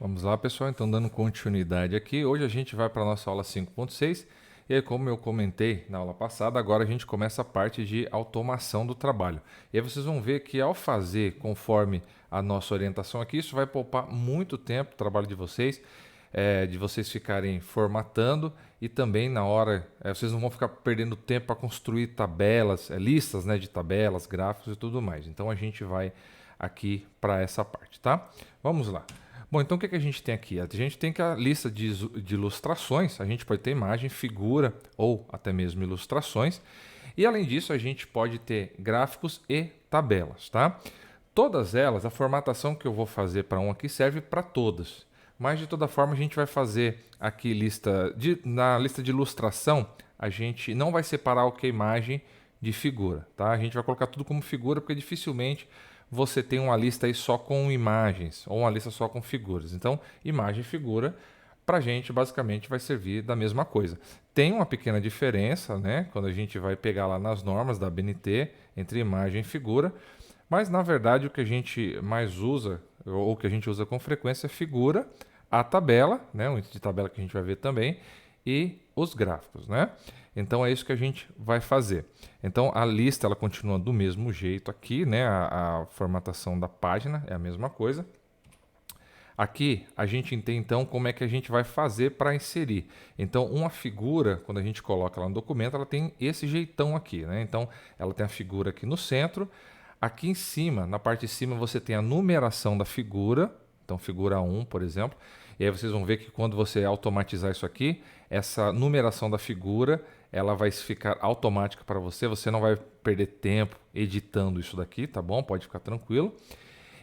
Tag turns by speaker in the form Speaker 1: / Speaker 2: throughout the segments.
Speaker 1: Vamos lá, pessoal, então dando continuidade aqui, hoje a gente vai para a nossa aula 5.6 e aí, como eu comentei na aula passada, agora a gente começa a parte de automação do trabalho. E aí vocês vão ver que ao fazer conforme a nossa orientação aqui, isso vai poupar muito tempo do trabalho de vocês ficarem formatando e também na hora, vocês não vão ficar perdendo tempo para construir tabelas, listas, né, de tabelas, gráficos e tudo mais. Então a gente vai aqui para essa parte, tá? Vamos lá. Bom, então o que a gente tem aqui? A gente tem que a lista de ilustrações, a gente pode ter imagem, figura ou até mesmo ilustrações. E além disso, a gente pode ter gráficos e tabelas, tá? Todas elas, a formatação que eu vou fazer para um aqui serve para todas. Mas de toda forma, a gente vai fazer aqui na lista de ilustração, a gente não vai separar o que é imagem de figura, tá? A gente vai colocar tudo como figura, porque dificilmente você tem uma lista aí só com imagens ou uma lista só com figuras. Então, imagem e figura para a gente basicamente vai servir da mesma coisa. Tem uma pequena diferença, né, quando a gente vai pegar lá nas normas da BNT entre imagem e figura, mas na verdade o que a gente mais usa, ou que a gente usa com frequência, é figura, a tabela, né, o índice de tabela que a gente vai ver também, e os gráficos, né? Então é isso que a gente vai fazer. Então a lista ela continua do mesmo jeito aqui, né? A formatação da página é a mesma coisa. Aqui a gente entende então como é que a gente vai fazer para inserir. Então uma figura, quando a gente coloca ela no documento, ela tem esse jeitão aqui, né? Então ela tem a figura aqui no centro. Aqui em cima, na parte de cima, você tem a numeração da figura. Então figura 1, por exemplo. E aí vocês vão ver que quando você automatizar isso aqui, essa numeração da figura, ela vai ficar automática para você. Você não vai perder tempo editando isso daqui, tá bom? Pode ficar tranquilo.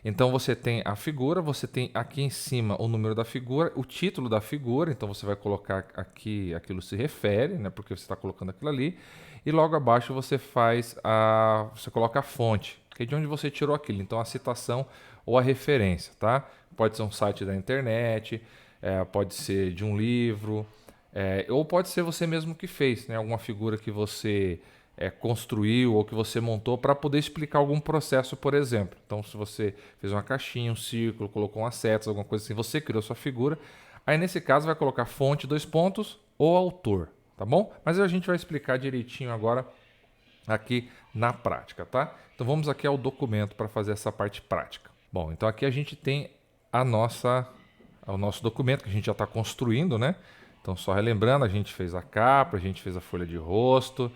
Speaker 1: Então você tem a figura, você tem aqui em cima o número da figura, o título da figura, então você vai colocar aqui aquilo se refere, né, porque você está colocando aquilo ali, e logo abaixo você coloca a fonte, que é de onde você tirou aquilo, então a citação ou a referência, tá? Pode ser um site da internet, pode ser de um livro, ou pode ser você mesmo que fez, né, alguma figura que você construiu ou que você montou para poder explicar algum processo, por exemplo. Então, se você fez uma caixinha, um círculo, colocou umas setas, alguma coisa assim, você criou sua figura. Aí, nesse caso, vai colocar fonte, dois pontos, ou autor, tá bom? Mas a gente vai explicar direitinho agora aqui na prática, tá? Então, vamos aqui ao documento para fazer essa parte prática. Bom, então aqui a gente tem o nosso documento que a gente já está construindo, né? Então, só relembrando, a gente fez a capa, a gente fez a folha de rosto,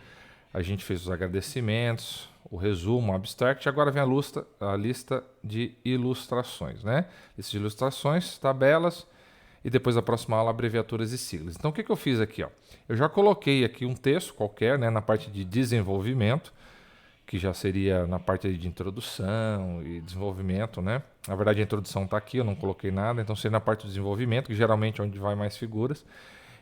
Speaker 1: a gente fez os agradecimentos, o resumo, o abstract. Agora vem a lista de ilustrações, né? Lista de ilustrações, tabelas e depois a próxima aula, abreviaturas e siglas. Então o que eu fiz aqui? Ó? Eu já coloquei aqui um texto qualquer, né, na parte de desenvolvimento, que já seria na parte de introdução e desenvolvimento, né? Na verdade a introdução está aqui, eu não coloquei nada, então seria na parte de desenvolvimento, que geralmente é onde vai mais figuras.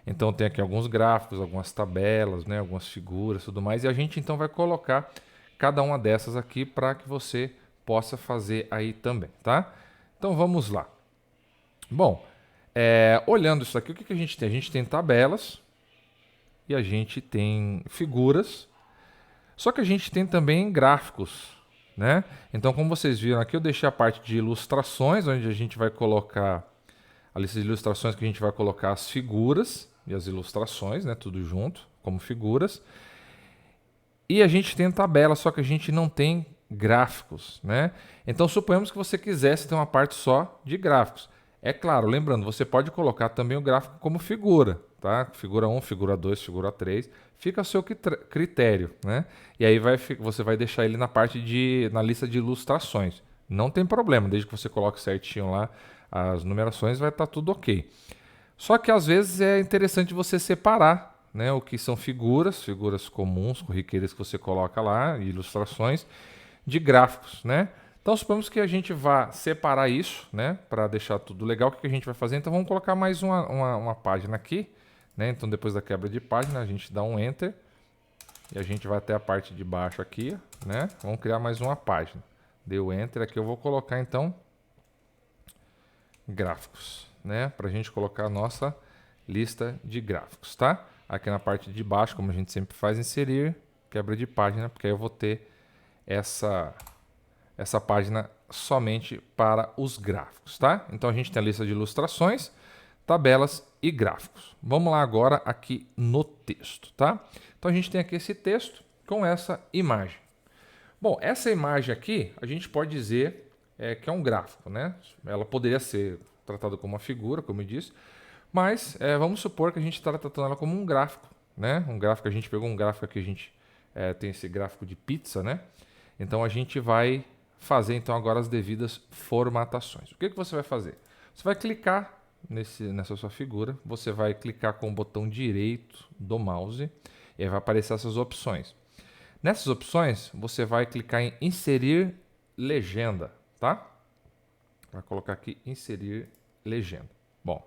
Speaker 1: Então tem aqui alguns gráficos, algumas tabelas, né, algumas figuras, tudo mais. E a gente então vai colocar cada uma dessas aqui para que você possa fazer aí também, tá? Então vamos lá. Bom, olhando isso aqui, o que a gente tem? A gente tem tabelas e a gente tem figuras. Só que a gente tem também gráficos, né? Então, como vocês viram aqui, eu deixei a parte de ilustrações, onde a gente vai colocar a lista de ilustrações, que a gente vai colocar as figuras e as ilustrações, né? Tudo junto, como figuras. E a gente tem tabela, só que a gente não tem gráficos, né? Então, suponhamos que você quisesse ter uma parte só de gráficos. É claro, lembrando, você pode colocar também o gráfico como figura, tá? Figura 1, figura 2, figura 3. Fica a seu critério, né? E aí você vai deixar ele na lista de ilustrações. Não tem problema, desde que você coloque certinho lá as numerações, vai estar tudo ok. Só que às vezes é interessante você separar, né, o que são figuras comuns, corriqueiras que você coloca lá, ilustrações, de gráficos, né? Então suponhamos que a gente vá separar isso, né, para deixar tudo legal. O que a gente vai fazer? Então vamos colocar mais uma página aqui, né? Então depois da quebra de página a gente dá um Enter e a gente vai até a parte de baixo aqui, né? Vamos criar mais uma página. Deu Enter, aqui eu vou colocar então gráficos, né? Para a gente colocar a nossa lista de gráficos, tá? Aqui na parte de baixo, como a gente sempre faz, inserir, quebra de página, porque aí eu vou ter essa página somente para os gráficos, tá? Então a gente tem a lista de ilustrações, tabelas e gráficos. Vamos lá agora aqui no texto, tá? Então a gente tem aqui esse texto com essa imagem. Bom, essa imagem aqui a gente pode dizer que é um gráfico, né? Ela poderia ser tratada como uma figura, como eu disse, mas vamos supor que a gente está tratando ela como um gráfico, né? Um gráfico, a gente pegou um gráfico aqui, a gente tem esse gráfico de pizza, né? Então a gente vai fazer então agora as devidas formatações. O que você vai fazer? Você vai clicar nessa sua figura, você vai clicar com o botão direito do mouse e aí vai aparecer essas opções. Nessas opções, você vai clicar em inserir legenda, tá? Vai colocar aqui inserir legenda. Bom,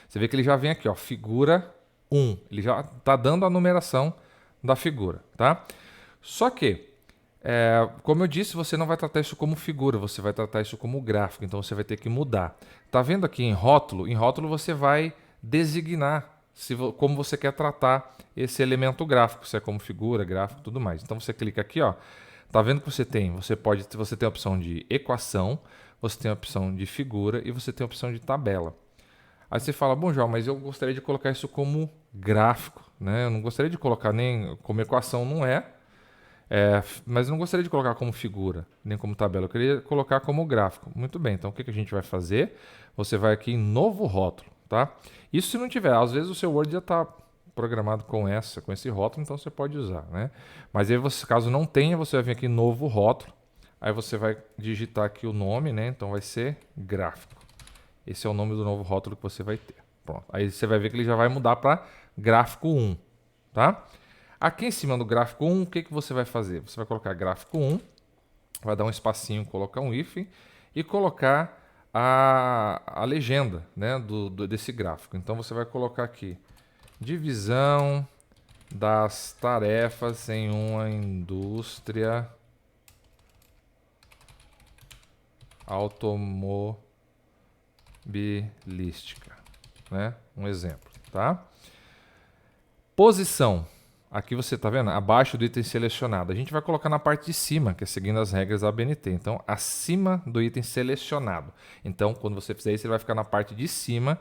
Speaker 1: você vê que ele já vem aqui, ó, figura 1. Ele já está dando a numeração da figura, tá? Só que como eu disse, você não vai tratar isso como figura, você vai tratar isso como gráfico, então você vai ter que mudar. Tá vendo aqui em rótulo? Em rótulo você vai designar como você quer tratar esse elemento gráfico, se é como figura, gráfico e tudo mais. Então você clica aqui, ó. Tá vendo que você tem a opção de equação, você tem a opção de figura e você tem a opção de tabela. Aí você fala, bom, João, mas eu gostaria de colocar isso como gráfico, né? Eu não gostaria de colocar nem como equação, não é. Mas eu não gostaria de colocar como figura, nem como tabela. Eu queria colocar como gráfico. Muito bem, então o que a gente vai fazer? Você vai aqui em novo rótulo, tá? Isso se não tiver, às vezes o seu Word já está programado com esse rótulo, então você pode usar, né? Mas aí você, caso não tenha, você vai vir aqui em novo rótulo, aí você vai digitar aqui o nome, né? Então vai ser gráfico. Esse é o nome do novo rótulo que você vai ter. Pronto. Aí você vai ver que ele já vai mudar para gráfico 1, tá? Aqui em cima do gráfico 1, o que você vai fazer? Você vai colocar gráfico 1, vai dar um espacinho, colocar um hífen e colocar a legenda, né, desse gráfico. Então você vai colocar aqui divisão das tarefas em uma indústria automobilística, né? Um exemplo, tá? Posição. Aqui você está vendo? Abaixo do item selecionado. A gente vai colocar na parte de cima, que é seguindo as regras da ABNT. Então, acima do item selecionado. Então, quando você fizer isso, ele vai ficar na parte de cima.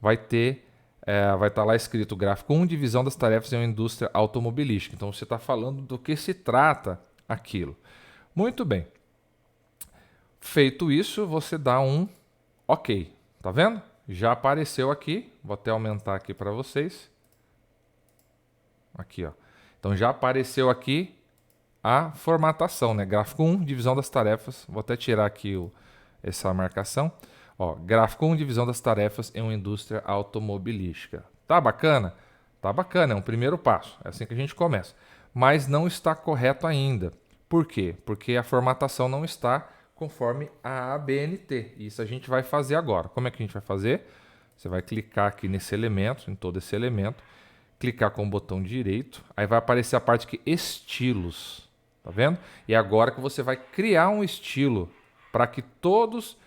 Speaker 1: Vai estar lá escrito gráfico 1, divisão das tarefas em uma indústria automobilística. Então, você está falando do que se trata aquilo. Muito bem. Feito isso, você dá um OK. Tá vendo? Já apareceu aqui. Vou até aumentar aqui para vocês. Aqui, ó. Então já apareceu aqui a formatação, né? Gráfico 1, divisão das tarefas. Vou até tirar aqui essa marcação. Ó, gráfico 1, divisão das tarefas em uma indústria automobilística. Tá bacana? Tá bacana, é um primeiro passo. É assim que a gente começa. Mas não está correto ainda. Por quê? Porque a formatação não está conforme a ABNT. Isso a gente vai fazer agora. Como é que a gente vai fazer? Você vai clicar aqui nesse elemento, em todo esse elemento, clicar com o botão direito, aí vai aparecer a parte que estilos, tá vendo? E agora que você vai criar um estilo para que todas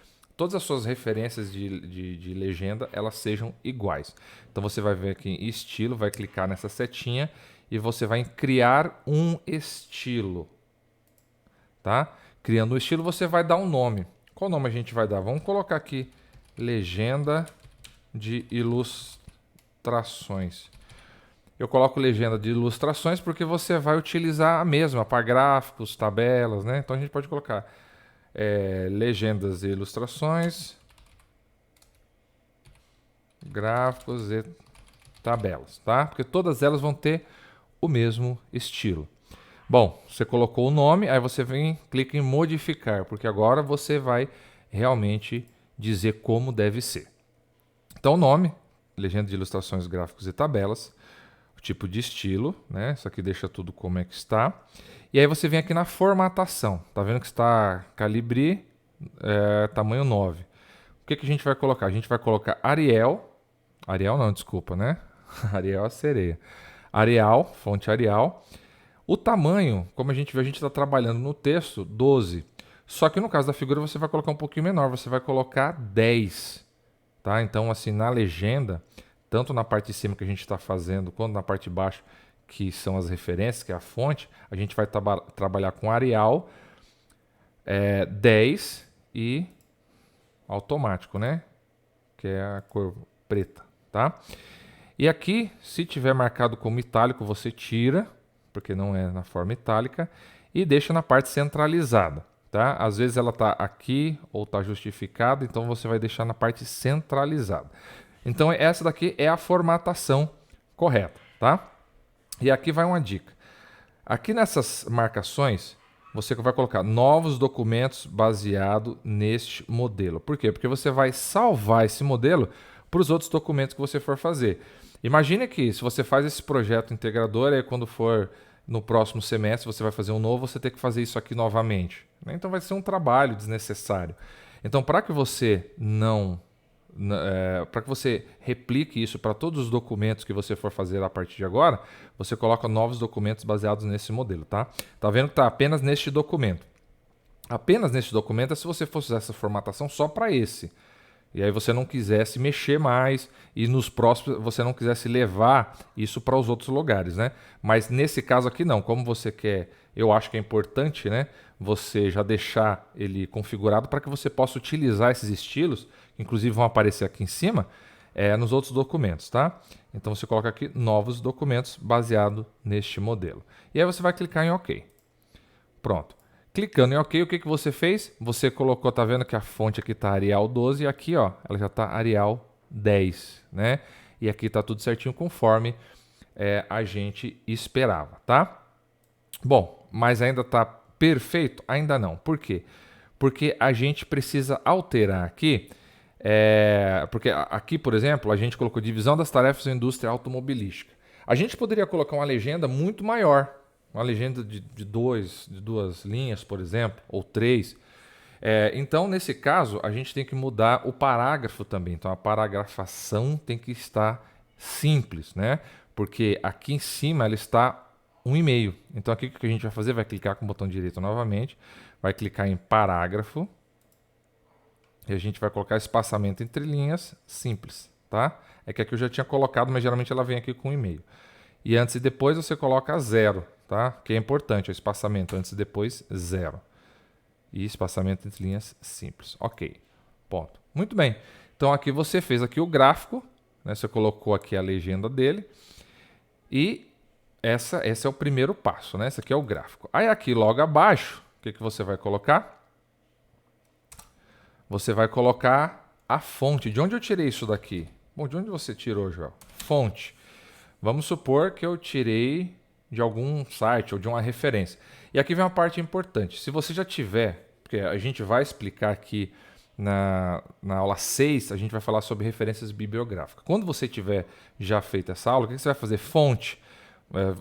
Speaker 1: as suas referências de legenda elas sejam iguais. Então você vai ver aqui em estilo, vai clicar nessa setinha e você vai em criar um estilo, tá? Criando um estilo você vai dar um nome. Qual nome a gente vai dar? Vamos colocar aqui legenda de ilustrações. Eu coloco legenda de ilustrações porque você vai utilizar a mesma para gráficos, tabelas, né? Então a gente pode colocar legendas e ilustrações, gráficos e tabelas, tá? Porque todas elas vão ter o mesmo estilo. Bom, você colocou o nome, aí você clica em modificar, porque agora você vai realmente dizer como deve ser. Então o nome, legenda de ilustrações, gráficos e tabelas. Tipo de estilo, né? Isso aqui deixa tudo como é que está. E aí você vem aqui na formatação. Tá vendo que está Calibri, tamanho 9. O que a gente vai colocar? A gente vai colocar Arial. Arial não, desculpa, né? Arial é a sereia. Arial, fonte Arial. O tamanho, como a gente viu, a gente está trabalhando no texto 12. Só que no caso da figura você vai colocar um pouquinho menor. Você vai colocar 10. Tá? Então, assim, na legenda, tanto na parte de cima que a gente está fazendo, quanto na parte de baixo, que são as referências, que é a fonte, a gente vai trabalhar com Arial 10 e automático, né? Que é a cor preta, tá? E aqui, se tiver marcado como itálico, você tira, porque não é na forma itálica, e deixa na parte centralizada, tá? Às vezes ela tá aqui ou tá justificada, então você vai deixar na parte centralizada. Então essa daqui é a formatação correta, tá? E aqui vai uma dica. Aqui nessas marcações, você vai colocar novos documentos baseado neste modelo. Por quê? Porque você vai salvar esse modelo para os outros documentos que você for fazer. Imagine que se você faz esse projeto integrador, aí quando for no próximo semestre você vai fazer um novo, você tem que fazer isso aqui novamente, né? Então vai ser um trabalho desnecessário. Então, para que você não para que você replique isso para todos os documentos que você for fazer a partir de agora, você coloca novos documentos baseados nesse modelo, tá? Tá vendo que tá apenas neste documento. Apenas neste documento é se você fosse usar essa formatação só para esse. E aí você não quisesse mexer mais e nos próximos você não quisesse levar isso para os outros lugares, né? Mas nesse caso aqui não, como você quer, eu acho que é importante, né? Você já deixar ele configurado para que você possa utilizar esses estilos, que inclusive vão aparecer aqui em cima, nos outros documentos, tá? Então você coloca aqui novos documentos baseado neste modelo. E aí você vai clicar em OK. Pronto. Clicando em OK, o que você fez? Você colocou, tá vendo que a fonte aqui está Arial 12 e aqui, ó, ela já está Arial 10, né? E aqui está tudo certinho conforme a gente esperava, tá? Bom, mas ainda está perfeito? Ainda não. Por quê? Porque a gente precisa alterar aqui, porque aqui, por exemplo, a gente colocou divisão das tarefas da indústria automobilística. A gente poderia colocar uma legenda muito maior, uma legenda de duas linhas, por exemplo, ou 3. Então, nesse caso, a gente tem que mudar o parágrafo também. Então, a paragrafação tem que estar simples, né? Porque aqui em cima ela está 1,5. Então, aqui o que a gente vai fazer? Vai clicar com o botão direito novamente, vai clicar em parágrafo e a gente vai colocar espaçamento entre linhas simples, tá? É que aqui eu já tinha colocado, mas geralmente ela vem aqui com 1,5. E antes e depois você coloca 0, tá? Que é importante, o espaçamento antes e depois 0. E espaçamento entre linhas simples. Ok, ponto. Muito bem. Então aqui você fez aqui o gráfico, né? Você colocou aqui a legenda dele. E esse é o primeiro passo, né? Esse aqui é o gráfico. Aí aqui logo abaixo, o que você vai colocar? Você vai colocar a fonte. De onde eu tirei isso daqui? Bom, de onde você tirou, Joel? Fonte. Vamos supor que eu tirei de algum site ou de uma referência. E aqui vem uma parte importante. Se você já tiver, porque a gente vai explicar aqui na aula 6, a gente vai falar sobre referências bibliográficas. Quando você tiver já feito essa aula, o que você vai fazer? Fonte.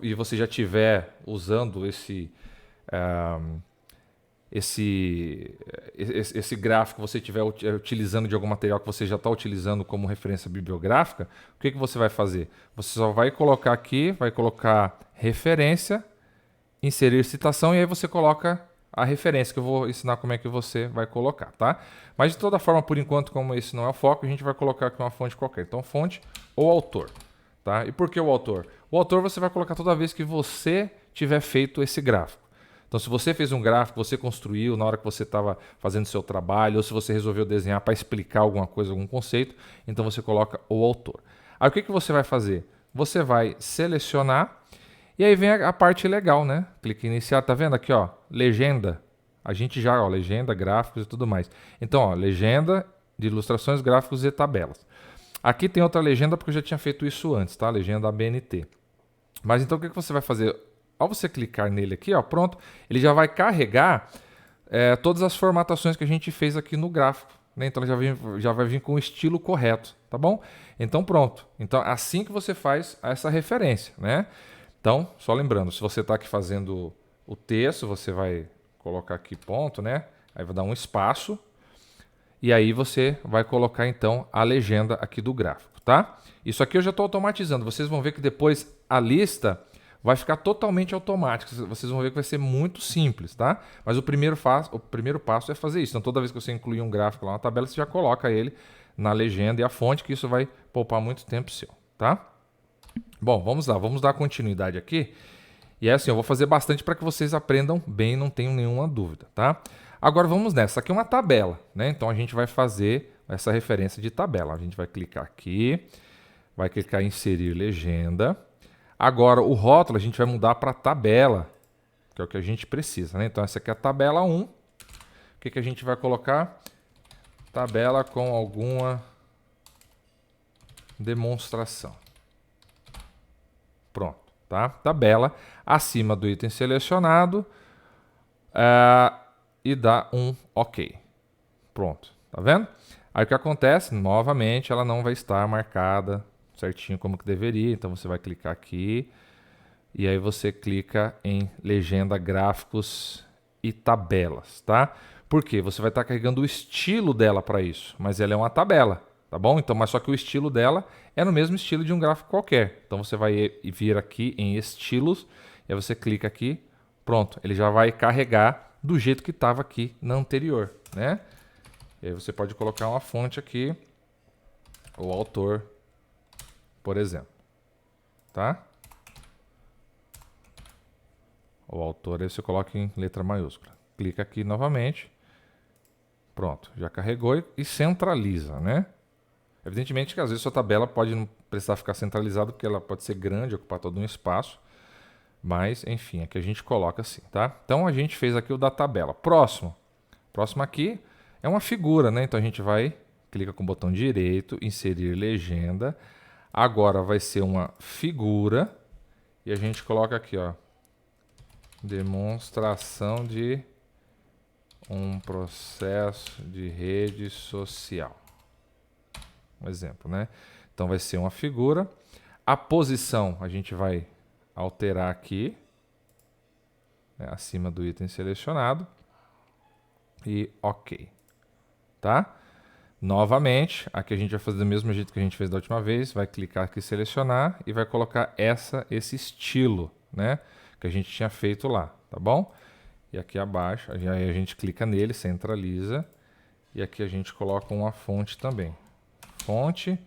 Speaker 1: E você já tiver usando esse gráfico, você estiver utilizando de algum material que você já está utilizando como referência bibliográfica, o que você vai fazer? Você só vai colocar aqui, vai colocar referência, inserir citação e aí você coloca a referência, que eu vou ensinar como é que você vai colocar, tá? Mas de toda forma, por enquanto, como esse não é o foco, a gente vai colocar aqui uma fonte qualquer. Então, fonte ou autor, tá? E por que o autor? O autor você vai colocar toda vez que você tiver feito esse gráfico. Então, se você fez um gráfico, você construiu na hora que você estava fazendo seu trabalho, ou se você resolveu desenhar para explicar alguma coisa, algum conceito, então você coloca o autor. Aí o que você vai fazer? Você vai selecionar e aí vem a parte legal, né? Clique em iniciar, tá vendo aqui, ó, legenda. A gente já, ó, legenda, gráficos e tudo mais. Então, ó, legenda de ilustrações, gráficos e tabelas. Aqui tem outra legenda porque eu já tinha feito isso antes, tá? Legenda ABNT. Mas então o que você vai fazer? Ao você clicar nele aqui, ó, pronto, ele já vai carregar todas as formatações que a gente fez aqui no gráfico, né? Então já vai vir com o estilo correto, tá bom? Então pronto. Então assim que você faz essa referência, né? Então, só lembrando, se você está aqui fazendo o texto, você vai colocar aqui ponto, né? Aí vai dar um espaço e aí você vai colocar então a legenda aqui do gráfico, tá? Isso aqui eu já estou automatizando. Vocês vão ver que depois a lista vai ficar totalmente automático. Vocês vão ver que vai ser muito simples, tá? Mas o primeiro passo é fazer isso. Então, toda vez que você incluir um gráfico lá na tabela, você já coloca ele na legenda e a fonte, que isso vai poupar muito tempo seu, tá? Bom, vamos lá. Vamos dar continuidade aqui. E é assim, eu vou fazer bastante para que vocês aprendam bem, não tenham nenhuma dúvida, tá? Agora vamos nessa. Essa aqui é uma tabela, né? Então a gente vai fazer essa referência de tabela. A gente vai clicar aqui, vai clicar em inserir legenda. Agora o rótulo a gente vai mudar para tabela, que é o que a gente precisa, né? Então essa aqui é a tabela 1. O que a gente vai colocar? Tabela com alguma demonstração. Pronto, tá? Tabela acima do item selecionado e dá um OK. Pronto, tá vendo? Aí o que acontece? Novamente, ela não vai estar marcada certinho como que deveria. Então você vai clicar aqui e aí você clica em legenda, gráficos e tabelas, tá? Por quê? Você vai estar carregando o estilo dela para isso, mas ela é uma tabela, tá bom? Então, mas só que o estilo dela é no mesmo estilo de um gráfico qualquer. Então você vai vir aqui em estilos e aí você clica aqui, pronto, ele já vai carregar do jeito que estava aqui na anterior, né? E aí você pode colocar uma fonte aqui, o autor, por exemplo, tá? O autor aí você coloca em letra maiúscula. Clica aqui novamente. Pronto, já carregou e centraliza, né? Evidentemente que às vezes sua tabela pode não precisar ficar centralizada porque ela pode ser grande, ocupar todo um espaço. Mas, enfim, aqui a gente coloca assim, tá? Então a gente fez aqui o da tabela. Próximo aqui é uma figura, né? Então a gente vai, clica com o botão direito, inserir legenda. Agora vai ser uma figura e a gente coloca aqui, ó, demonstração de um processo de rede social. Um exemplo, né? Então vai ser uma figura. A posição a gente vai alterar aqui, né, acima do item selecionado. E OK. Tá? Novamente, aqui a gente vai fazer do mesmo jeito que a gente fez da última vez. Vai clicar aqui, selecionar e vai colocar esse estilo, né? Que a gente tinha feito lá, tá bom? E aqui abaixo, aí a gente clica nele, centraliza. E aqui a gente coloca uma fonte também. Fonte,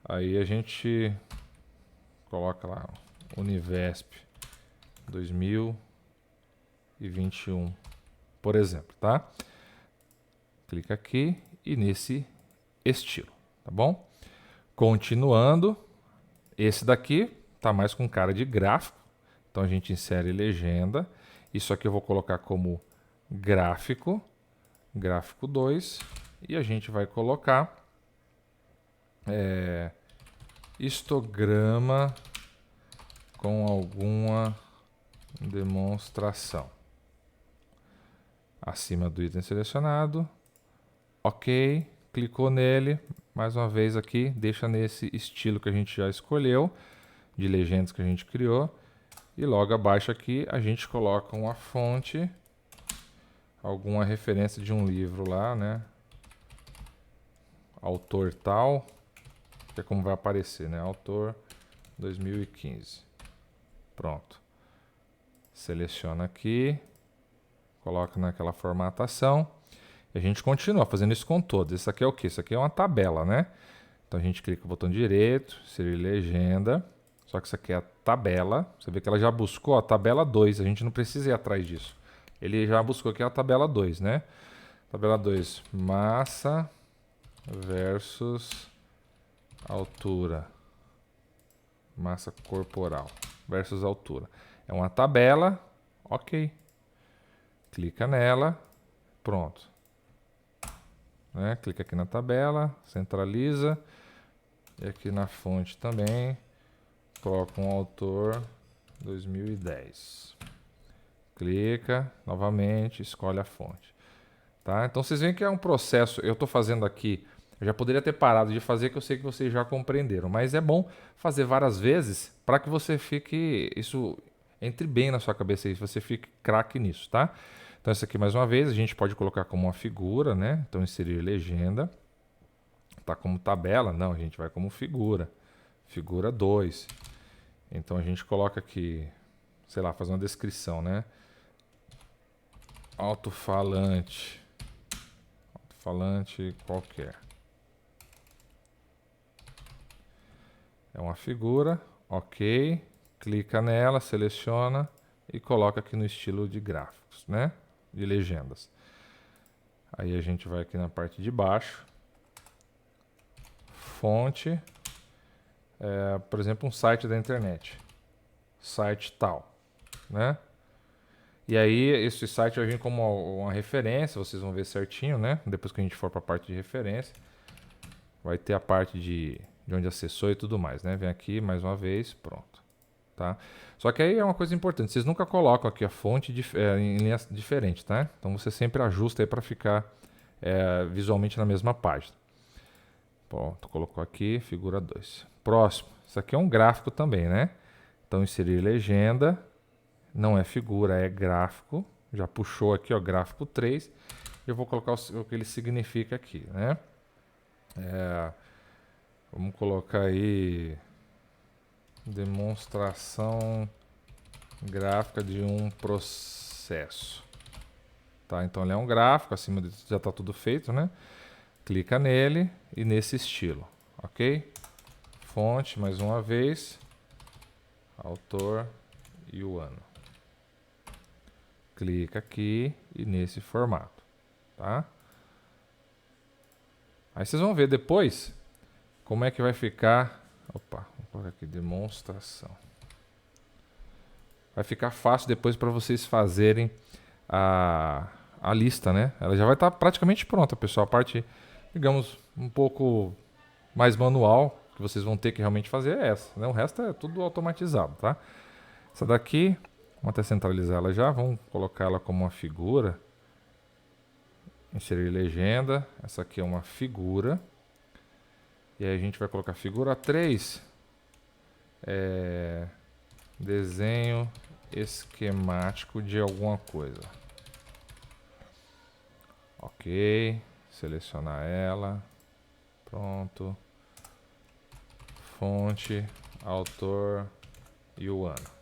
Speaker 1: aí a gente coloca lá, Univesp 2021, por exemplo, tá? Clica aqui e nesse estilo, tá bom? Continuando, esse daqui tá mais com cara de gráfico, então a gente insere legenda. Isso aqui eu vou colocar como gráfico, gráfico 2, e a gente vai colocar histograma com alguma demonstração. Acima do item selecionado, OK, clicou nele, mais uma vez aqui, deixa nesse estilo que a gente já escolheu, de legendas que a gente criou, e logo abaixo aqui a gente coloca uma fonte, alguma referência de um livro lá, né? Autor tal, que é como vai aparecer, né? Autor 2015. Pronto. Seleciona aqui, coloca naquela formatação. E a gente continua fazendo isso com todos. Isso aqui é o quê? Isso aqui é uma tabela, né? Então a gente clica no botão direito, inserir legenda. Só que isso aqui é a tabela. Você vê que ela já buscou a tabela 2. A gente não precisa ir atrás disso. Ele já buscou aqui a tabela 2, né? Tabela 2, massa versus altura. Massa corporal versus altura. É uma tabela, OK. Clica nela, pronto. Né? Clica aqui na tabela, centraliza. E aqui na fonte também, coloca um autor 2010. Clica novamente, escolhe a fonte. Tá? Então vocês veem que é um processo, eu estou fazendo aqui, eu já poderia ter parado de fazer, que eu sei que vocês já compreenderam, mas é bom fazer várias vezes para que você fique, isso entre bem na sua cabeça e você fique craque nisso, tá? Então essa aqui mais uma vez a gente pode colocar como uma figura, né? Então inserir legenda, tá como tabela? Não, a gente vai como figura, figura 2. Então a gente coloca aqui, sei lá, fazer uma descrição, né? Alto-falante qualquer. É uma figura, OK, clica nela, seleciona e coloca aqui no estilo de gráficos, né? De legendas. Aí a gente vai aqui na parte de baixo. Fonte. Por exemplo, um site da internet. Site tal, né? E aí esse site vai vir como uma referência, vocês vão ver certinho, né? Depois que a gente for para a parte de referência, vai ter a parte de onde acessou e tudo mais, né? Vem aqui mais uma vez, pronto, tá? Só que aí é uma coisa importante, vocês nunca colocam aqui a fonte em linhas diferentes, tá? Então você sempre ajusta aí para ficar visualmente na mesma página. Pronto, colocou aqui, figura 2. Próximo, isso aqui é um gráfico também, né? Então inserir legenda. Não é figura, é gráfico. Já puxou aqui, ó, gráfico 3. Eu vou colocar o que ele significa aqui, né? Vamos colocar aí demonstração gráfica de um processo. Tá? Então ele é um gráfico, acima já está tudo feito, né? Clica nele e nesse estilo, ok? Fonte, mais uma vez. Autor e o ano. Clica aqui e nesse formato, tá? Aí vocês vão ver depois como é que vai ficar. Opa, vou colocar aqui demonstração. Vai ficar fácil depois para vocês fazerem a lista, né? Ela já vai estar praticamente pronta, pessoal. A parte, digamos, um pouco mais manual que vocês vão ter que realmente fazer é essa, né? O resto é tudo automatizado, tá? Essa daqui, vamos até centralizar ela já, vamos colocar ela como uma figura. Inserir legenda, essa aqui é uma figura. E aí a gente vai colocar figura 3. Desenho esquemático de alguma coisa. Ok, selecionar ela. Pronto. Fonte, autor e o ano.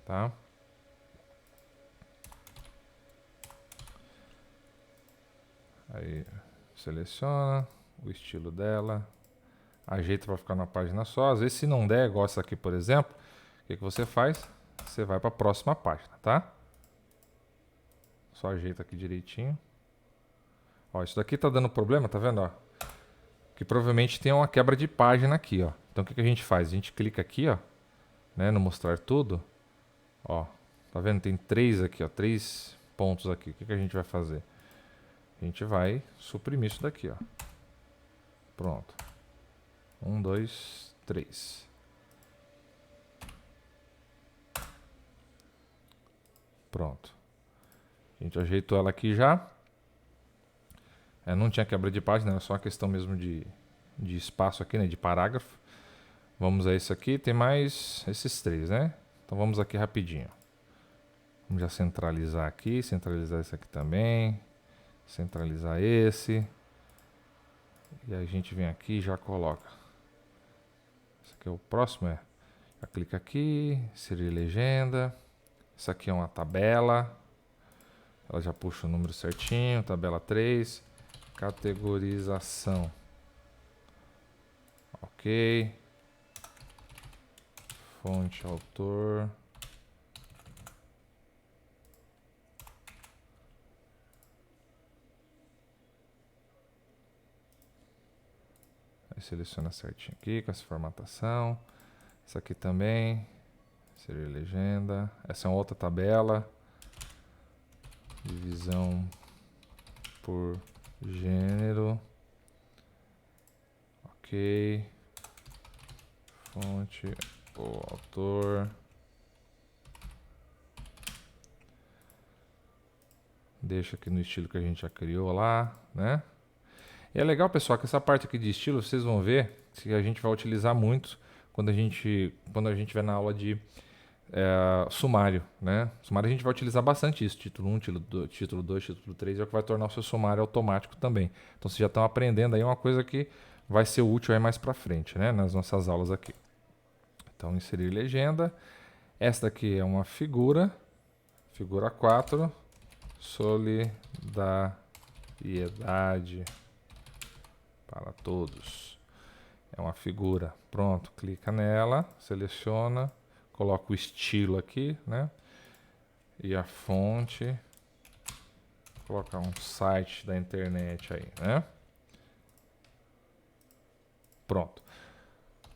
Speaker 1: Tá? Aí seleciona o estilo dela, ajeita para ficar numa página só. Às vezes, se não der, igual essa aqui, por exemplo, o que você faz? Você vai para a próxima página, tá? Só ajeita aqui direitinho. Ó, isso daqui tá dando problema, tá vendo? Ó? Que provavelmente tem uma quebra de página aqui, ó. Então o que a gente faz? A gente clica aqui, ó, né, no mostrar tudo. Ó, tá vendo? Tem 3 aqui, ó, 3 pontos aqui. O que a gente vai fazer? A gente vai suprimir isso daqui, ó. Pronto. 1, 2, 3. Pronto. A gente ajeitou ela aqui já. Não tinha quebra de página, era só uma questão mesmo de espaço aqui, né? De parágrafo. Vamos a esse aqui. Tem mais esses 3, né? Então vamos aqui rapidinho. Vamos já centralizar aqui. Centralizar esse aqui também. Centralizar esse. E aí a gente vem aqui e já coloca. Esse aqui é o próximo, Já clica aqui. Inserir legenda. Isso aqui é uma tabela. Ela já puxa o número certinho. Tabela 3. Categorização. Ok. Fonte, autor. Aí seleciona certinho aqui com essa formatação. Essa aqui também. Inserir legenda. Essa é uma outra tabela. Divisão por gênero. Ok. Fonte, o autor. Deixa aqui no estilo que a gente já criou lá, né? E é legal, pessoal, que essa parte aqui de estilo, vocês vão ver que a gente vai utilizar muito quando a gente vai na aula de sumário, né? Sumário a gente vai utilizar bastante isso, título 1, título 2, título 3, é o que vai tornar o seu sumário automático também. Então vocês já estão aprendendo aí uma coisa que vai ser útil aí mais para frente, né? Nas nossas aulas aqui. Então inserir legenda. Esta aqui é uma figura, figura 4, solidariedade para todos. É uma figura. Pronto, clica nela, seleciona, coloca o estilo aqui, né? E a fonte, colocar um site da internet aí, né? Pronto.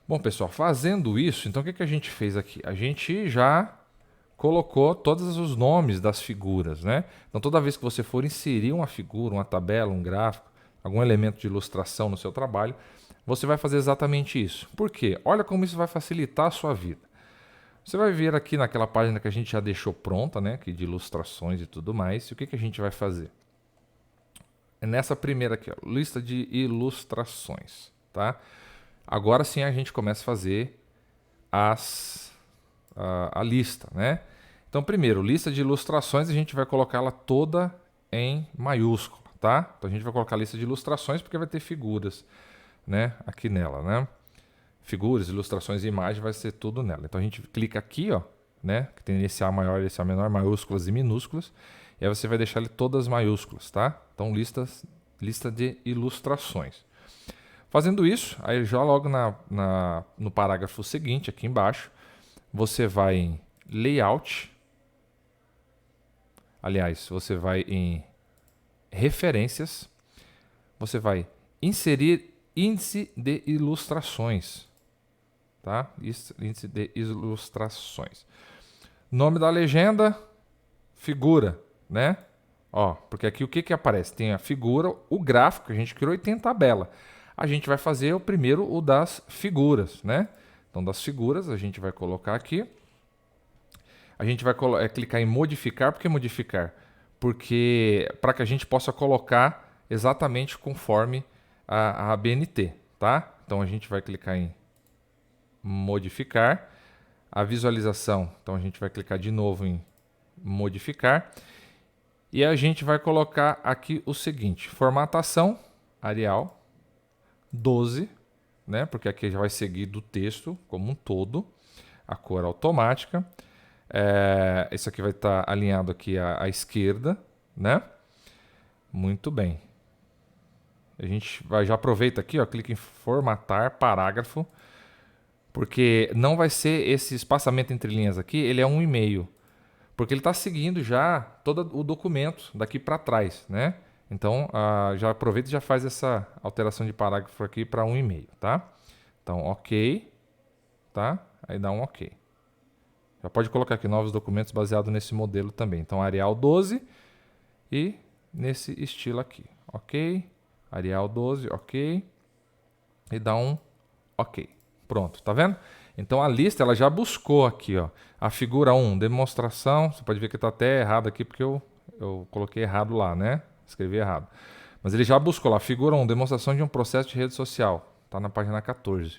Speaker 1: Bom, pessoal, fazendo isso, então o que que a gente fez aqui? A gente já colocou todos os nomes das figuras, né? Então toda vez que você for inserir uma figura, uma tabela, um gráfico, algum elemento de ilustração no seu trabalho, você vai fazer exatamente isso. Por quê? Olha como isso vai facilitar a sua vida. Você vai vir aqui naquela página que a gente já deixou pronta, né? Aqui de ilustrações e tudo mais. E o que que a gente vai fazer? É nessa primeira aqui, ó, lista de ilustrações, tá? Agora sim a gente começa a fazer a lista, né? Então, primeiro, lista de ilustrações, a gente vai colocar ela toda em maiúscula, tá? Então a gente vai colocar a lista de ilustrações porque vai ter figuras, né, aqui nela, né? Figuras, ilustrações e imagem vai ser tudo nela. Então a gente clica aqui, ó, né, que tem esse A maior e esse A menor, maiúsculas e minúsculas, e aí você vai deixar ele todas maiúsculas, tá? Então lista de ilustrações. Fazendo isso, aí já logo no parágrafo seguinte, aqui embaixo, você vai em Layout. Aliás, você vai em Referências. Você vai inserir índice de ilustrações. Tá? Índice de ilustrações. Nome da legenda, figura, né? Ó, porque aqui o que que aparece? Tem a figura, o gráfico que a gente criou e tem a tabela. A gente vai fazer o primeiro, o das figuras, né? Então, das figuras, a gente vai colocar aqui. A gente vai clicar em modificar. Por que modificar? Porque para que a gente possa colocar exatamente conforme a BNT, tá? Então, a gente vai clicar em modificar. A visualização, então a gente vai clicar de novo em modificar. E a gente vai colocar aqui o seguinte, formatação, Arial 12, né? Porque aqui já vai seguir do texto como um todo, a cor automática. Isso aqui vai estar alinhado aqui à esquerda, né? Muito bem. A gente já aproveita aqui, ó, clica em formatar parágrafo, porque não vai ser esse espaçamento entre linhas aqui, ele é 1,5, porque ele está seguindo já todo o documento daqui para trás, né? Então, já aproveita e já faz essa alteração de parágrafo aqui para 1,5, tá? Então, ok, tá? Aí dá um ok. Já pode colocar aqui novos documentos baseados nesse modelo também. Então, Arial 12 e nesse estilo aqui, ok? Arial 12, ok. E dá um ok. Pronto, tá vendo? Então a lista ela já buscou aqui, ó, a figura 1, demonstração. Você pode ver que está até errado aqui porque eu coloquei errado lá, né? Escrevi errado. Mas ele já buscou lá, figura 1, demonstração de um processo de rede social. Está na página 14.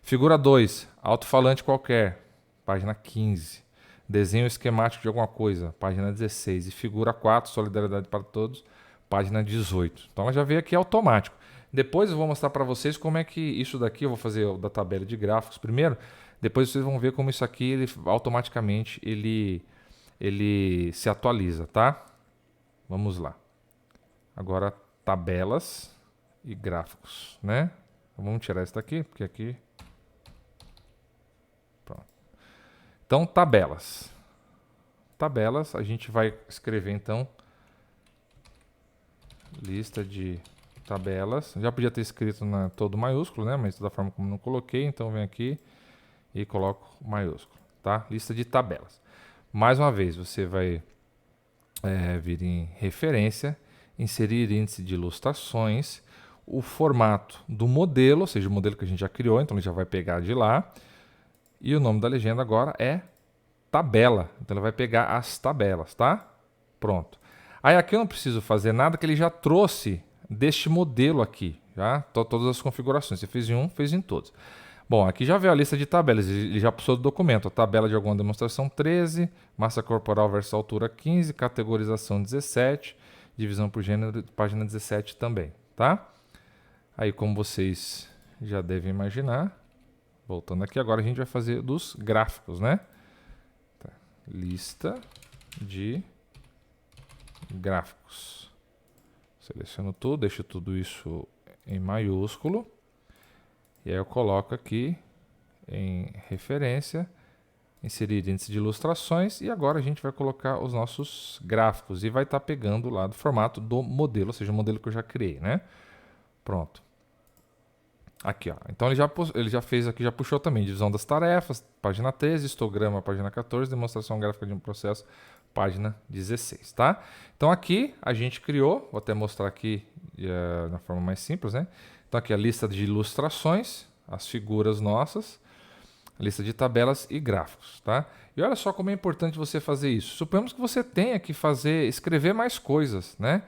Speaker 1: Figura 2, alto-falante qualquer. Página 15. Desenho esquemático de alguma coisa. Página 16. E figura 4, solidariedade para todos. Página 18. Então ela já veio aqui automático. Depois eu vou mostrar para vocês como é que isso daqui, eu vou fazer o da tabela de gráficos primeiro, depois vocês vão ver como isso aqui ele automaticamente ele se atualiza, tá? Vamos lá. Agora tabelas e gráficos, né? Então, vamos tirar isso daqui, porque aqui... Pronto. Então, tabelas. Tabelas, a gente vai escrever então lista de tabelas. Já podia ter escrito todo maiúsculo, né? Mas de toda forma como não coloquei, então vem aqui e coloco maiúsculo, tá? Lista de tabelas. Mais uma vez, você vai vir em referência, inserir índice de ilustrações, o formato do modelo, ou seja, o modelo que a gente já criou, então ele já vai pegar de lá. E o nome da legenda agora é tabela. Então ele vai pegar as tabelas, tá? Pronto. Aí aqui eu não preciso fazer nada, que ele já trouxe deste modelo aqui, já todas as configurações. Você fez em um, fez em todos. Bom, aqui já veio a lista de tabelas, ele já puxou do documento. A tabela de alguma demonstração 13, massa corporal versus altura 15, categorização 17, divisão por gênero, página 17 também, tá? Aí, como vocês já devem imaginar, voltando aqui, agora a gente vai fazer dos gráficos, né? Tá. Lista de gráficos. Seleciono tudo, deixo tudo isso em maiúsculo. E aí eu coloco aqui em referência inserir índice de ilustrações e agora a gente vai colocar os nossos gráficos e vai estar pegando lá do formato do modelo, ou seja, o modelo que eu já criei, né? Pronto. Aqui, ó. Então ele já fez aqui, já puxou também divisão das tarefas, página 13, histograma, página 14, demonstração gráfica de um processo, página 16, tá? Então aqui a gente criou, vou até mostrar aqui na forma mais simples, né? Então aqui a lista de ilustrações, as figuras nossas, a lista de tabelas e gráficos, tá? E olha só como é importante você fazer isso. Suponhamos que você tenha que escrever mais coisas, né?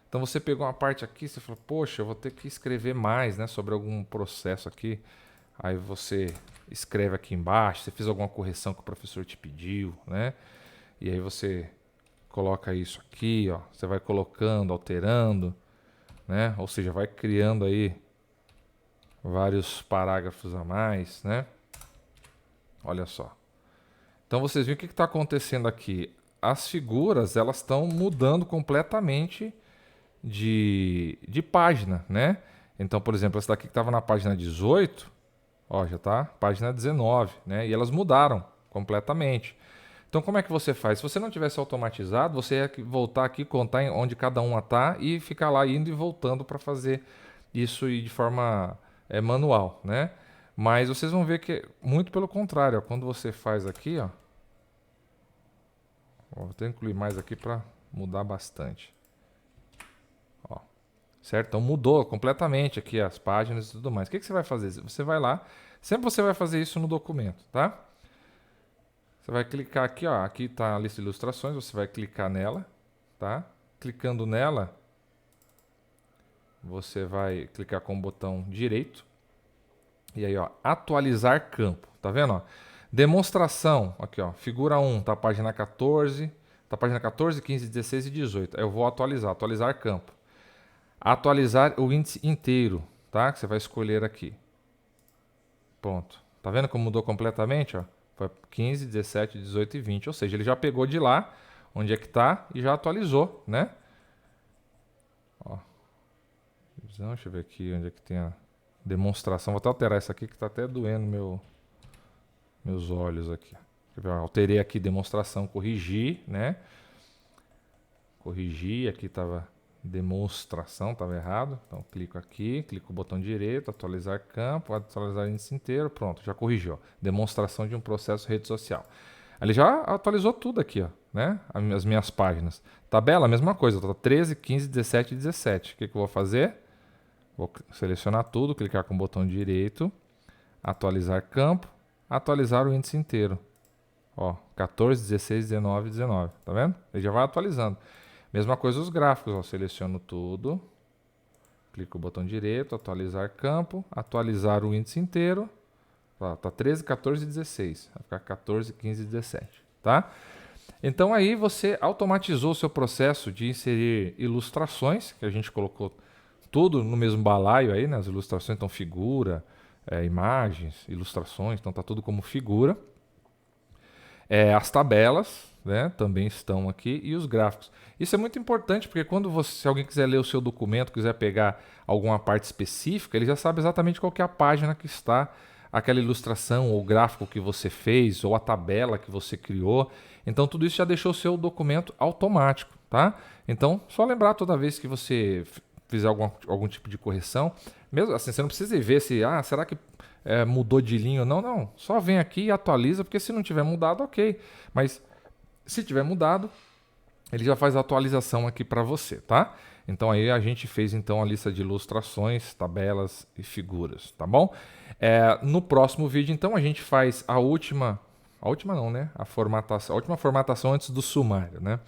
Speaker 1: Então você pegou uma parte aqui, você falou, poxa, eu vou ter que escrever mais, né, sobre algum processo aqui. Aí você escreve aqui embaixo, você fez alguma correção que o professor te pediu, né? E aí você coloca isso aqui, ó. Você vai colocando, alterando, né? Ou seja, vai criando aí vários parágrafos a mais, né? Olha só. Então vocês viram o que está acontecendo aqui? As figuras, elas estão mudando completamente de página, né? Então, por exemplo, essa daqui que estava na página 18, ó, já está página 19, né? E elas mudaram completamente. Então, como é que você faz? Se você não tivesse automatizado, você ia voltar aqui, contar onde cada uma está e ficar lá indo e voltando para fazer isso de forma manual, né? Mas vocês vão ver que muito pelo contrário, ó, quando você faz aqui, ó, vou até incluir mais aqui para mudar bastante. Ó, certo? Então mudou completamente aqui as páginas e tudo mais. O que você vai fazer? Você vai lá, sempre você vai fazer isso no documento, tá? Você vai clicar aqui, ó, aqui está a lista de ilustrações, você vai clicar nela, tá? Clicando nela, você vai clicar com o botão direito. E aí, ó, atualizar campo, tá vendo, ó? Demonstração, aqui, ó, figura 1, tá página 14, tá página 14, 15, 16 e 18. Eu vou atualizar campo. Atualizar o índice inteiro, tá? Que você vai escolher aqui. Pronto. Tá vendo como mudou completamente, ó? Foi 15, 17, 18 e 20, ou seja, ele já pegou de lá, onde é que tá, e já atualizou, né? Ó. Deixa eu ver aqui onde é que tem a demonstração. Vou até alterar essa aqui que está até doendo meus olhos aqui. Alterei aqui demonstração, corrigi, né? Corrigi, aqui estava demonstração, estava errado. Então clico aqui, clico o botão direito, atualizar campo, atualizar índice inteiro, pronto, já corrigiu. Demonstração de um processo rede social. Ele já atualizou tudo aqui, ó, né? As minhas páginas. Tabela, a mesma coisa, tá 13, 15, 17 e 17. O que eu vou fazer? Vou selecionar tudo, clicar com o botão direito, atualizar campo, atualizar o índice inteiro. Ó, 14, 16, 19, 19, tá vendo? Ele já vai atualizando. Mesma coisa os gráficos, ó, seleciono tudo, clico com o botão direito, atualizar campo, atualizar o índice inteiro. Ó, tá 13, 14 e 16, vai ficar 14, 15 e 17, tá? Então aí você automatizou o seu processo de inserir ilustrações, que a gente colocou tudo no mesmo balaio aí, né? As ilustrações estão figura, imagens, ilustrações, então tá tudo como figura. As tabelas, né, também estão aqui e os gráficos. Isso é muito importante porque se alguém quiser ler o seu documento, quiser pegar alguma parte específica, ele já sabe exatamente qual que é a página que está aquela ilustração ou gráfico que você fez ou a tabela que você criou. Então tudo isso já deixou o seu documento automático, tá? Então só lembrar toda vez que você fizer algum tipo de correção, mesmo assim, você não precisa ver se, será que mudou de linha? Não, só vem aqui e atualiza, porque se não tiver mudado, ok. Mas se tiver mudado, ele já faz a atualização aqui para você, tá? Então aí a gente fez então a lista de ilustrações, tabelas e figuras, tá bom? No próximo vídeo, então, a gente faz a última não, né? A última formatação antes do sumário, né?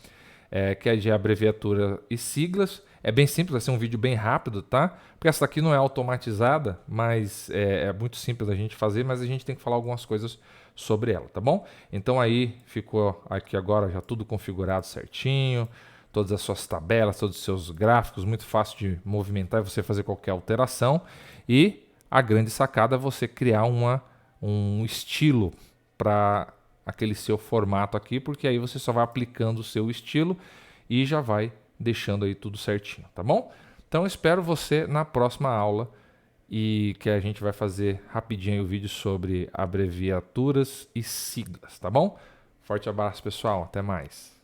Speaker 1: Que é de abreviatura e siglas. É bem simples, vai ser um vídeo bem rápido, tá? Porque essa aqui não é automatizada, mas é muito simples a gente fazer, mas a gente tem que falar algumas coisas sobre ela, tá bom? Então aí ficou aqui agora já tudo configurado certinho, todas as suas tabelas, todos os seus gráficos, muito fácil de movimentar e você fazer qualquer alteração. E a grande sacada é você criar um estilo para aquele seu formato aqui, porque aí você só vai aplicando o seu estilo e já vai deixando aí tudo certinho, tá bom? Então espero você na próxima aula e que a gente vai fazer rapidinho o vídeo sobre abreviaturas e siglas, tá bom? Forte abraço, pessoal. Até mais.